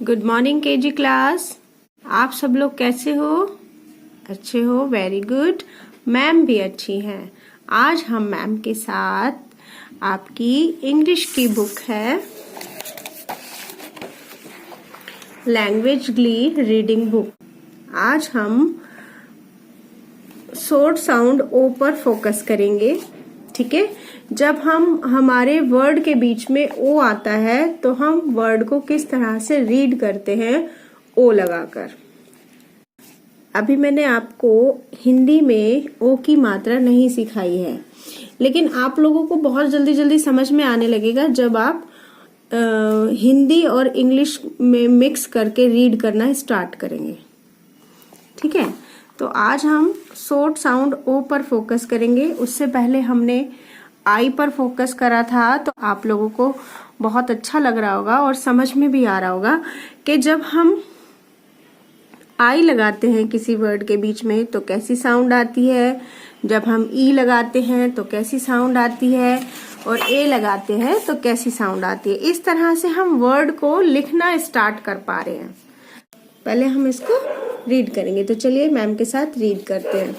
Good morning KG class. आप सब लोग कैसे हो? अच्छे हो? Very good. मैम भी अच्छी हैं। आज हम मैम के साथ आपकी इंग्लिश की बुक है लैंग्वेज ग्ली रीडिंग बुक। आज हम शॉर्ट साउंड ओ पर फोकस करेंगे। ठीक है, जब हम हमारे वर्ड के बीच में ओ आता है तो हम वर्ड को किस तरह से रीड करते हैं ओ लगाकर। अभी मैंने आपको हिंदी में ओ की मात्रा नहीं सिखाई है, लेकिन आप लोगों को बहुत जल्दी जल्दी समझ में आने लगेगा जब आप हिंदी और इंग्लिश में मिक्स करके रीड करना स्टार्ट करेंगे। ठीक है, तो आज हम शॉर्ट साउंड ओ पर फोकस करेंगे। उससे पहले हमने आई पर फोकस करा था, तो आप लोगों को बहुत अच्छा लग रहा होगा और समझ में भी आ रहा होगा कि जब हम आई लगाते हैं किसी वर्ड के बीच में तो कैसी साउंड आती है, जब हम ई लगाते हैं तो कैसी साउंड आती है, और ए लगाते हैं तो कैसी साउंड आती है। इस तरह से हम वर्ड को लिखना स्टार्ट कर पा रहे हैं। पहले हम इसको रीड करेंगे, तो चलिए मैम के साथ रीड करते हैं।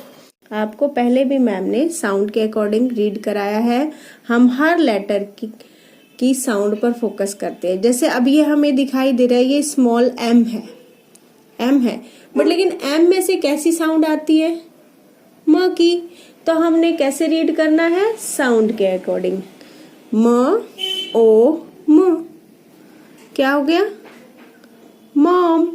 आपको पहले भी मैम ने साउंड के अकॉर्डिंग रीड कराया है। हम हर लेटर की साउंड पर फोकस करते हैं। जैसे अब ये हमें दिखाई दे रहा है, ये स्मॉल एम है, बट लेकिन एम में से कैसी साउंड आती है? म की। तो हमने कैसे रीड करना है? साउंड के अकॉर्डिंग। म ओ म। क्या हो गया? मॉम।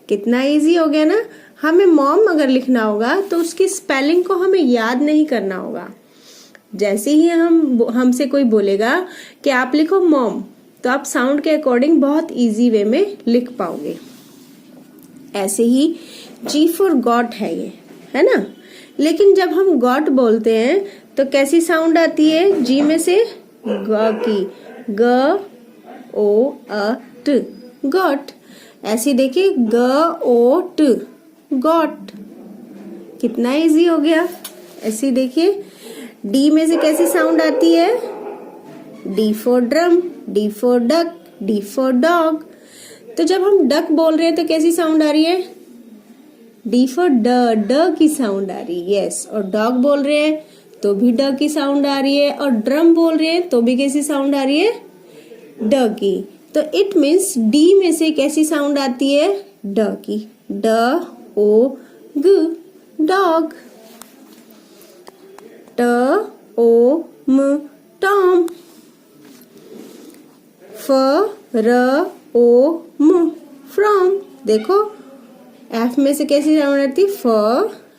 कितना इजी हो गया ना। हमें मॉम अगर लिखना होगा तो उसकी स्पेलिंग को हमें याद नहीं करना होगा। जैसे ही हमसे कोई बोलेगा कि आप लिखो मॉम, तो आप साउंड के अकॉर्डिंग बहुत इजी वे में लिख पाओगे। ऐसे ही जी फॉर गॉड है ये, है ना। लेकिन जब हम गॉड बोलते हैं तो कैसी साउंड आती है? जी में से ग की, ग ओ अ ट, गॉट। ऐसे देखिए, ग ओ ट, गॉट। कितना इजी हो गया। ऐसे देखिए, डी में से कैसी साउंड आती है? D for drum, D for duck, D for dog. तो जब हम डक बोल रहे हैं तो कैसी साउंड आ रही है? डी फॉर ड की साउंड आ रही है। यस। और डॉग बोल रहे हैं तो भी ड की साउंड आ रही है, और ड्रम बोल रहे हैं तो भी कैसी साउंड आ रही है? ड की। तो इट मीन्स डी में से कैसी साउंड आती है? ड की। ड ओ ग, डॉग। ट ओ म, टॉम। फ र ओ म, फ्रॉम। देखो, एफ में से कैसी साउंड आती है? फ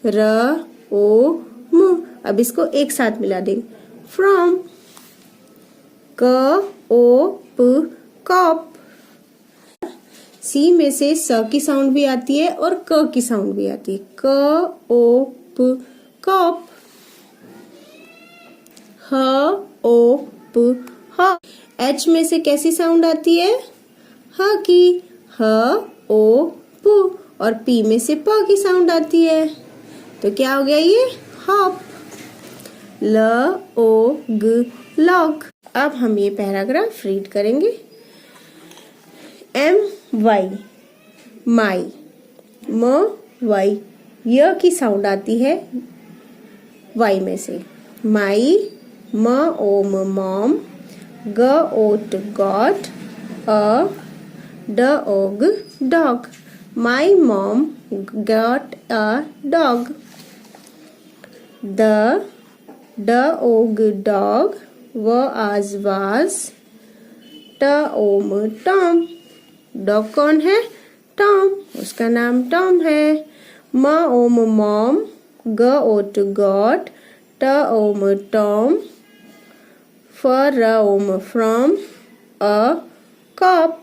र ओ म। अब इसको एक साथ मिला देंगे, फ्रॉम। क ओ प, कॉप। सी में से स की साउंड भी आती है और क की साउंड भी आती है। क ओ प, कॉप। ह ओ प, ह। एच में से कैसी साउंड आती है? ह की, ह ओ प। और पी में से प की साउंड आती है। तो क्या हो गया ये? हॉप। ल ओ ग, लॉग। अब हम ये पैराग्राफ रीड करेंगे। एम वाई, माई। म वाई, य की साउंड आती है वाई में से। माई, म ओ म, मॉम। ग ओ ट, गॉट। अ ड ओ ग, dog. My mom got a dog. The dog, dog, was, Tom, Tom. Dog कौन है? टॉम। उसका नाम टॉम है। म ओम मॉम, ग ओट गॉट, ट ओम टॉम, फ र ओम from, a cup.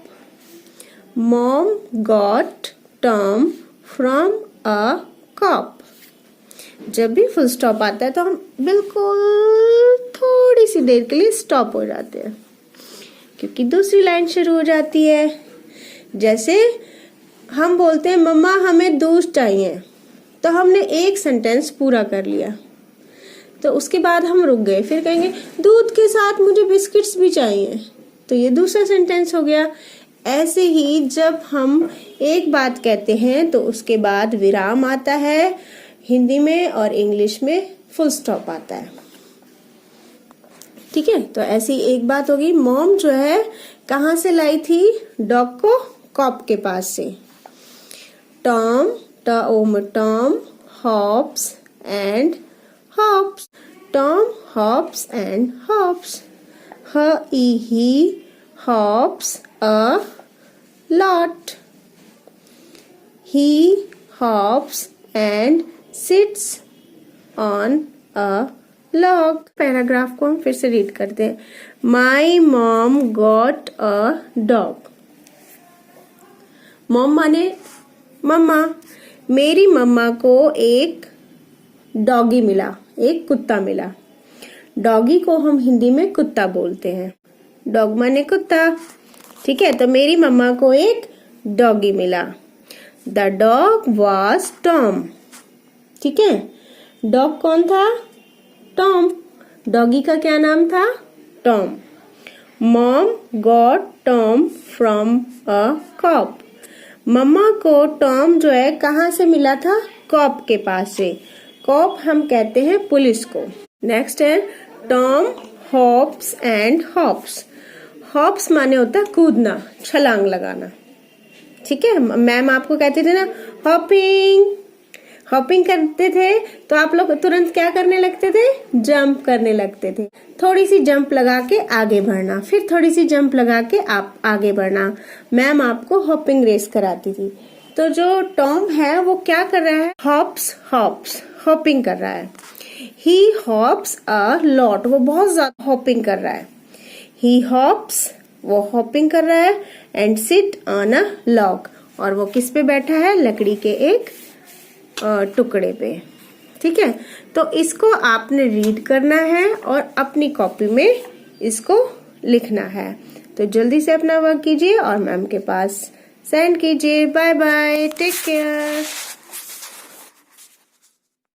Mom got Tom from a cup. जब भी फुल स्टॉप आता है तो हम बिल्कुल थोड़ी सी देर के लिए स्टॉप हो जाते हैं, क्योंकि दूसरी लाइन शुरू हो जाती है। जैसे हम बोलते हैं मम्मा हमें दूध चाहिए, तो हमने एक सेंटेंस पूरा कर लिया, तो उसके बाद हम रुक गए, फिर कहेंगे दूध के साथ मुझे बिस्किट्स भी चाहिए, तो ये दूसरा सेंटेंस हो गया। ऐसे ही जब हम एक बात कहते हैं तो उसके बाद विराम आता है हिंदी में, और इंग्लिश में फुल स्टॉप आता है। ठीक है, तो ऐसी एक बात होगी। मॉम जो है कहाँ से लाई थी डॉग को? कॉप के पास से। Tom, Tom hops and hops. Tom hops and hops. He hops a lot. He hops and sits on a log. Paragraph को हम फिर से रीड करते हैं। My mom got a dog. Mom माने मम्मा। मेरी मम्मा को एक डॉगी मिला, एक कुत्ता मिला। डॉगी को हम हिंदी में कुत्ता बोलते हैं। डॉग माने कुत्ता। ठीक है, तो मेरी मम्मा को एक डॉगी मिला। The dog was Tom. ठीक है, डॉग कौन था? टॉम। डॉगी का क्या नाम था? Tom. Mom got Tom from a cop. मम्मा को टॉम जो है कहाँ से मिला था? कॉप के पास से। कॉप हम कहते हैं पुलिस को। नेक्स्ट है Tom hops and hops. Hops माने होता है कूदना, छलांग लगाना। ठीक है, मैम आपको कहते थे ना हॉपिंग, हॉपिंग करते थे तो आप लोग तुरंत क्या करने लगते थे? जंप करने लगते थे। थोड़ी सी जंप लगा के आगे बढ़ना, फिर थोड़ी सी जंप लगा के आप आगे बढ़ना। मैम आपको हॉपिंग रेस कराती थी। तो जो टॉम है वो क्या कर रहा है? हॉप्स हॉप्स, हॉपिंग कर रहा है। ही हॉप्स अ लॉट, वो बहुत ज्यादा हॉपिंग कर रहा है। ही हॉप्स, वो हॉपिंग कर रहा है। And sit on a log, और वो किस पे बैठा है? लकड़ी के एक टुकड़े पे। ठीक है, तो इसको आपने रीड करना है और अपनी कॉपी में इसको लिखना है। तो जल्दी से अपना वर्क कीजिए और मैम के पास सेंड कीजिए। Bye bye, take care.